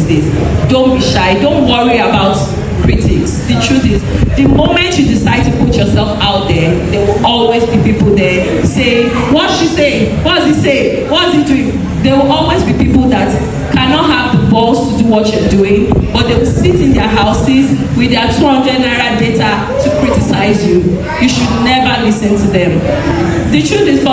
this. Don't be shy. Don't worry about critics. The truth is, the moment you decide to put yourself out there, there will always be people there saying, what's she saying? What's he saying? What's he doing? There will always be people that cannot have the balls to do what you're doing, but they will sit in their houses with their 200 naira data to criticize you. You should never listen to them. The truth is,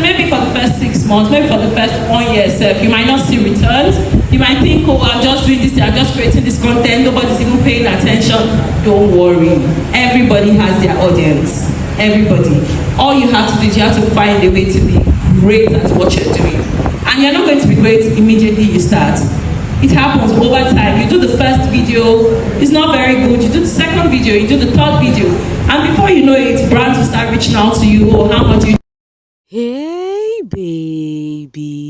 maybe for the first 6 months, maybe for the first 1 year itself, you might not see returns. You might think, oh, I'm just doing this, I'm just creating this content, nobody's even paying attention. Don't worry. Everybody has their audience. Everybody. All you have to do is you have to find a way to be great at what you're doing. And you're not going to be great immediately you start. It happens over time. You do the first video, it's not very good. You do the second video, you do the third video. And before you know it, brands will start reaching out to you. Oh, how much you... Hey, babies.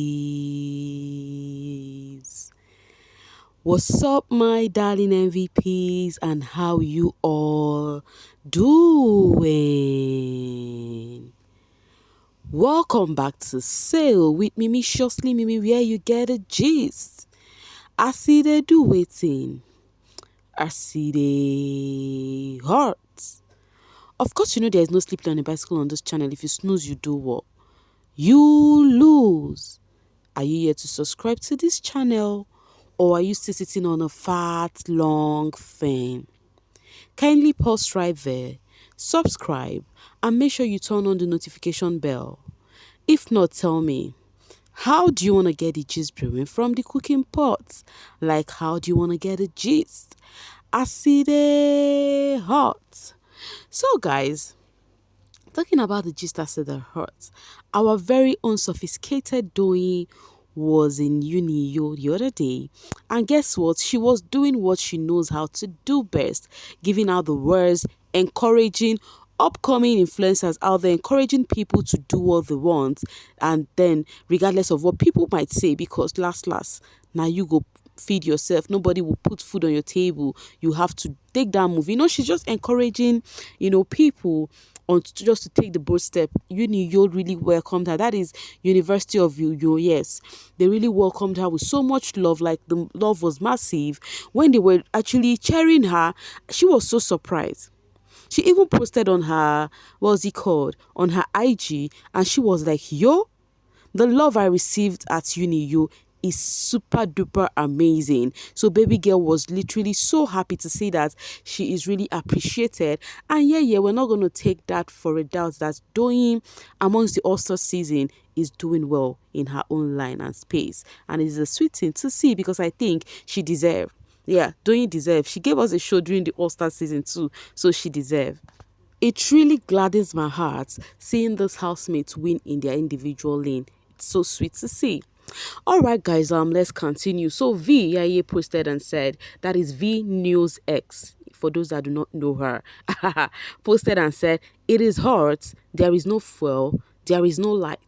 What's up, my darling MVPs, and how you all doing? Welcome back to Sail with Mimi Shortly Mimi, where you get a gist. I see they do waiting. I see they hurt. Of course, you know there is no sleeping on a bicycle on this channel. If you snooze, you do what? You lose. Are you here to subscribe to this channel? Or are you still sitting on a fat, long thing? Kindly pause right there, subscribe, and make sure you turn on the notification bell. If not, tell me, how do you want to get the gist brewing from the cooking pot? Like, how do you want to get the gist? I see the hot. So, guys, talking about the gist as the hurt, our very own sophisticated Doyin was in Unio the other day, and guess what? She was doing what she knows how to do best, giving out the words, encouraging upcoming influencers out there, encouraging people to do what they want, and then regardless of what people might say, because last now you go feed yourself, nobody will put food on your table, you have to take that move. She's just encouraging people on just to take the bold step. Unio really welcomed her. That is University of Uyo. Yes, they really welcomed her with so much love. Like, the love was massive when they were actually cheering her. She was so surprised. She even posted on her, on her IG, and she was like, yo, the love I received at Unio is super duper amazing. So baby girl was literally so happy to see that she is really appreciated. And yeah, we're not going to take that for a doubt that Doyin, amongst the All-Star season, is doing well in her own line and space. And it's a sweet thing to see, because I think she deserved. Yeah, Doyin deserved. She gave us a show during the All-Star season too, so she deserved. It really gladdens my heart seeing those housemates win in their individual lane. It's so sweet to see. All right, guys, let's continue. So V posted and said, that is V News X, for those that do not know her, posted and said, it is hot, there is no fuel, there is no light.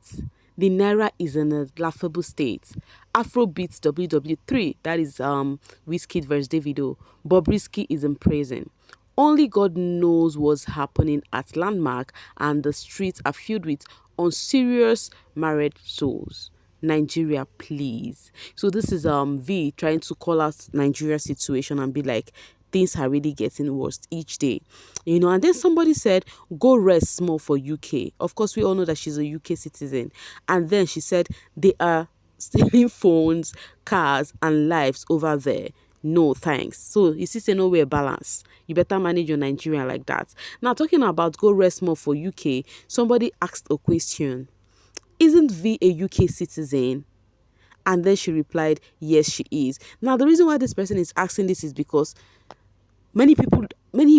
The Naira is in a laughable state. Afro beats WW3, that is Wizkid versus Davido. Bobrisky is in prison. Only God knows what's happening at Landmark, and the streets are filled with unserious married souls. Nigeria, please. So this is V trying to call out Nigeria's situation and be like, things are really getting worse each day, and then somebody said, go rest small for UK. Of course, we all know that she's a UK citizen. And then she said, they are stealing phones, cars, and lives over there. No thanks. So you see, say nowhere balance. You better manage your Nigeria like that. Now, talking about go rest more for UK, somebody asked a question. Isn't V a UK citizen? And then she replied, yes, she is. Now, the reason why this person is asking this is because many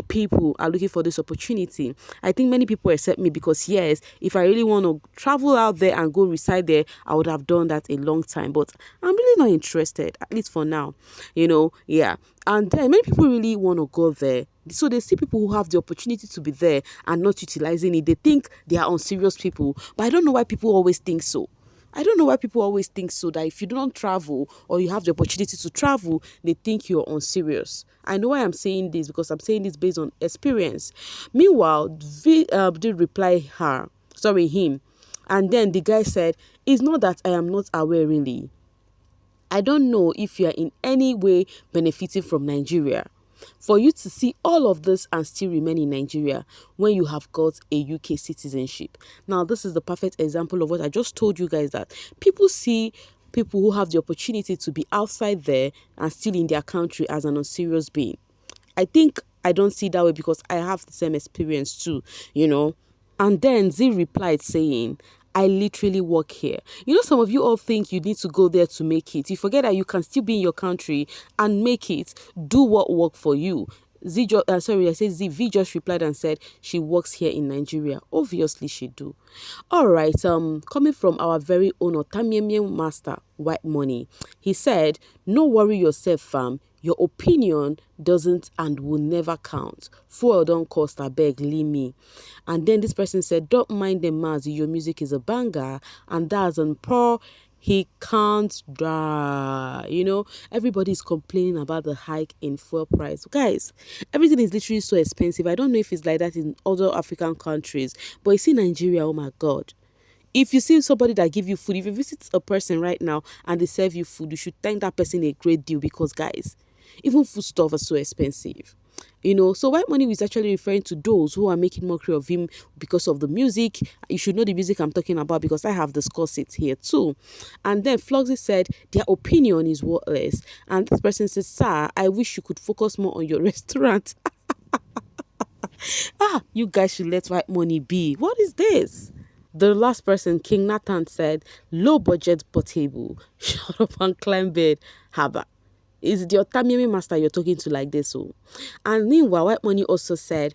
people are looking for this opportunity. I think many people accept me because, yes, if I really want to travel out there and go reside there, I would have done that a long time. But I'm really not interested, at least for now, yeah. And then many people really want to go there. So they see people who have the opportunity to be there and not utilizing it. They think they are unserious people. But I don't know why people always think so. That if you don't travel or you have the opportunity to travel, they think you're unserious. I know why I'm saying this, because I'm saying this based on experience. Meanwhile, V did reply him. And then the guy said, it's not that I am not aware really. I don't know if you are in any way benefiting from Nigeria. For you to see all of this and still remain in Nigeria when you have got a UK citizenship. Now, this is the perfect example of what I just told you guys, that people see people who have the opportunity to be outside there and still in their country as an unserious being. I think I don't see that way because I have the same experience too. And then Z replied saying, I literally work here. Some of you all think you need to go there to make it. You forget that you can still be in your country and make it, do what work for you. V just replied and said she works here in Nigeria. Obviously she do. All right, coming from our very own Otamiemie master, Whitemoney, he said, no worry yourself, fam. Your opinion doesn't and will never count. Fuel don't cost, I beg, leave me. And then this person said, don't mind the Mazi, your music is a banger, and that's on poor. He can't die. Everybody's complaining about the hike in fuel price. Guys, everything is literally so expensive. I don't know if it's like that in other African countries, but you see Nigeria, oh my God. If you see somebody that give you food, if you visit a person right now and they serve you food, you should thank that person a great deal because, guys, even food stuff is so expensive. So Whitemoney is actually referring to those who are making mockery of him because of the music. You should know the music I'm talking about because I have discussed it here too. And then Floxy said their opinion is worthless. And this person said, sir, I wish you could focus more on your restaurant. You guys should let Whitemoney be. What is this? The last person, King Nathan, said, low budget portable. Shut up and climb bed. Haba. Is it your Otamiemie master you're talking to like this? And meanwhile, Whitemoney also said,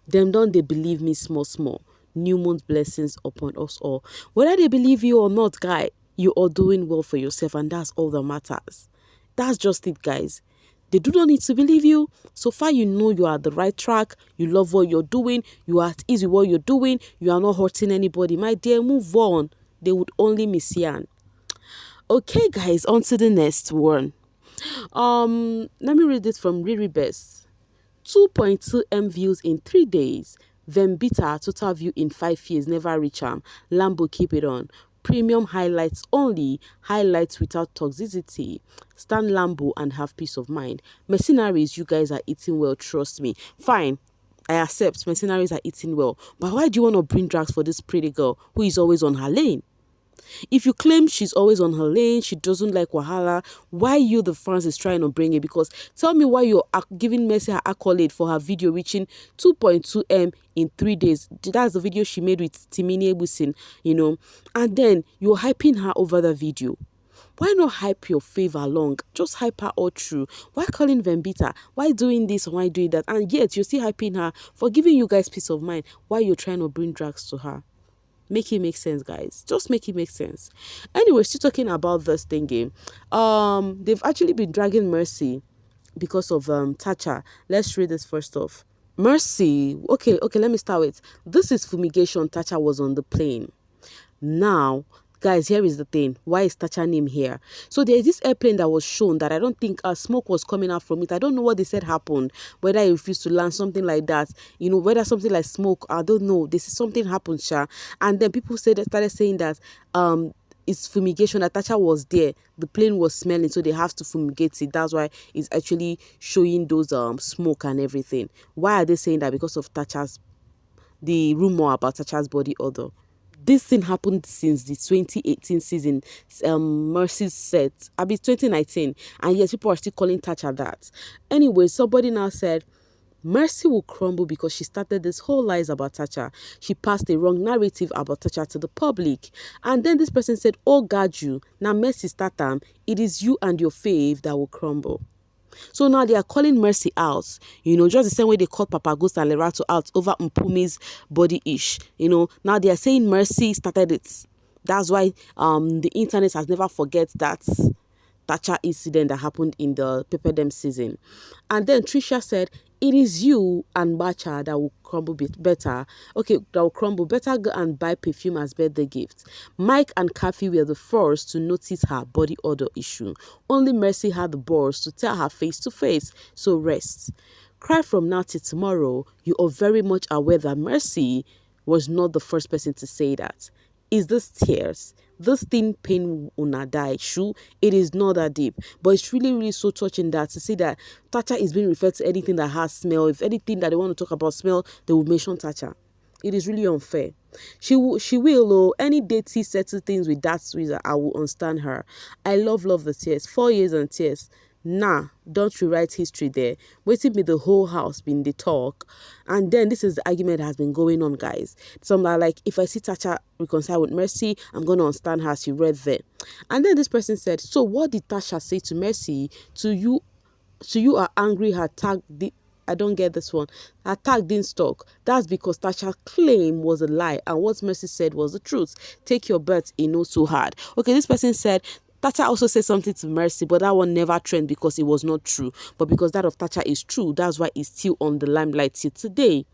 them don't they believe me small. New month blessings upon us all. Whether they believe you or not, guy, you are doing well for yourself, and that's all that matters. That's just it, guys. They do not need to believe you. So far, you know you are at the right track. You love what you're doing. You are at ease with what you're doing. You are not hurting anybody. My dear, move on. They would only miss you. Okay, guys, on to the next one. Let me read it from Riri Best. 2.2 M views in 3 days. Vembita total view in 5 years. Never reach Lambo keep it on. Premium highlights only. Highlights without toxicity. Stand Lambo and have peace of mind. Mercenaries, you guys are eating well. Trust me. Fine. I accept mercenaries are eating well. But why do you want to bring drugs for this pretty girl who is always on her lane? If you claim she's always on her lane, she doesn't like wahala, why you, the fans, is trying to bring it? Because tell me why you're giving Mercy her accolade for her video reaching 2.2 M in 3 days. That's the video she made with Timini Ebusin, and then you're hyping her over the video. Why not hype your fave along? Just hype her all through. Why calling Vembita? Why doing this? Why doing that? And yet you're still hyping her for giving you guys peace of mind. Why you're trying to bring drags to her? Make it make sense, guys. Just make it make sense. Anyway, still talking about this thing game. They've actually been dragging Mercy because of Tacha. Let's read this first off. Mercy. Okay, let me start with this is fumigation. Tacha was on the plane. Now, guys, here is the thing. Why is Tacha name here? So there is this airplane that was shown that I don't think smoke was coming out from it. I don't know what they said happened. Whether he refused to land, something like that. Whether something like smoke, I don't know. This is something happened, Sha. And then people started saying that it's fumigation. That Tacha was there. The plane was smelling, so they have to fumigate it. That's why it's actually showing those smoke and everything. Why are they saying that? Because of Tacha'S, the rumor about Tacha'S body odor. This thing happened since the 2018 season, Mercy's set. 2019, and yes, people are still calling Tacha that. Anyway, somebody now said, Mercy will crumble because she started this whole lies about Tacha. She passed a wrong narrative about Tacha to the public. And then this person said, oh, God, you. Now, Mercy startam. It is you and your fave that will crumble. So now they are calling Mercy out, just the same way they called Papa Ghost and Lerato out over Mpumi's body ish. Now they are saying Mercy started it. That's why the internet has never forget that Tacha incident that happened in the Pepperdam season. And then Trisha said, it is you and Bacha that will crumble better. Okay, that will crumble better and buy perfume as birthday gifts. Mike and Kathy were the first to notice her body odor issue. Only Mercy had the balls to tell her face to face. So rest. Cry from now till tomorrow. You are very much aware that Mercy was not the first person to say that. Is this tears? this thing pain una die. Sure, it is not that deep, but it's really, really so touching that to see that Tacha is being referred to anything that has smell. If anything that they want to talk about smell, they will mention Tacha. It is really unfair. She will any day T settle things with that reason, I will understand her. I love the tears. 4 years and tears. Nah, don't rewrite history there. Waiting me the whole house been the talk. And then this is the argument that has been going on, guys. Some are like, if I see Tacha reconcile with Mercy, I'm gonna understand her. She read there. And then this person said, so what did Tasha say to Mercy? To you are angry her tag I don't get this one. Her tag didn't stock. That's because Tasha's claim was a lie and what Mercy said was the truth. Take your bet in not so hard. Okay, this person said Tasha also said something to Mercy, but that one never trend because it was not true. But because that of Tasha is true, that's why it's still on the limelight till today.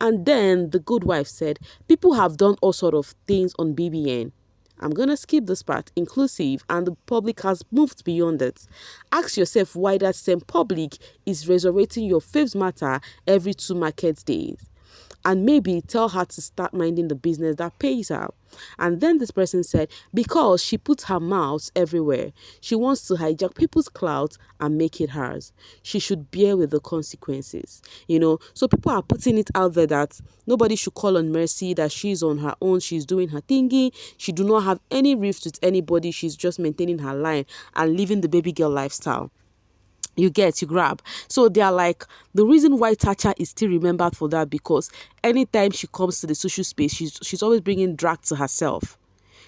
And then the good wife said, people have done all sort of things on BBN. I'm going to skip this part, inclusive, and the public has moved beyond it. Ask yourself why that same public is resurrecting your faves matter every 2 market days. And maybe tell her to start minding the business that pays her. And then this person said, because she puts her mouth everywhere, she wants to hijack people's clout and make it hers. She should bear with the consequences. So people are putting it out there that nobody should call on Mercy, that she's on her own, she's doing her thingy, she do not have any rift with anybody, she's just maintaining her line and living the baby girl lifestyle. You grab. So they are like, the reason why Tacha is still remembered for that, because anytime she comes to the social space, she's always bringing drag to herself.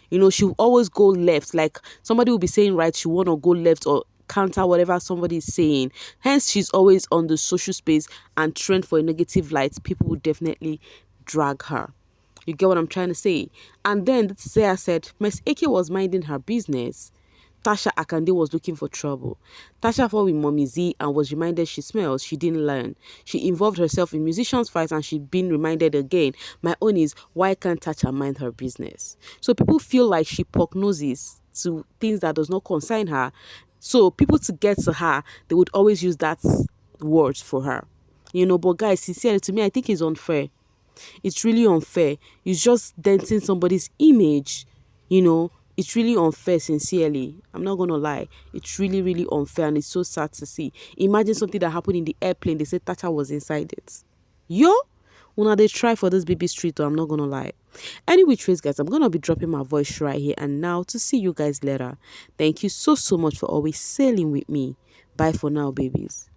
She'll always go left. Like somebody will be saying right, she want to go left or counter whatever somebody is saying. Hence, she's always on the social space and trend for a negative light. People will definitely drag her. You get what I'm trying to say? And then the Tsaya said, Miss Eke was minding her business. Tasha Akande was looking for trouble. Tasha fought with Mommy Z and was reminded she smells. She didn't learn. She involved herself in musicians' fights and she'd been reminded again. My own is, why can't Tasha mind her business? So people feel like she poke noses to things that does not concern her. So people to get to her, they would always use that word for her. But guys, sincerely, to me, I think it's unfair. It's really unfair. It's just denting somebody's image, It's really unfair, sincerely. I'm not going to lie. It's really, really unfair and it's so sad to see. Imagine something that happened in the airplane. They said Tacha was inside it. Una they try for this baby street, I'm not going to lie. Anyway, guys, I'm going to be dropping my voice right here and now to see you guys later. Thank you so much for always sailing with me. Bye for now, babies.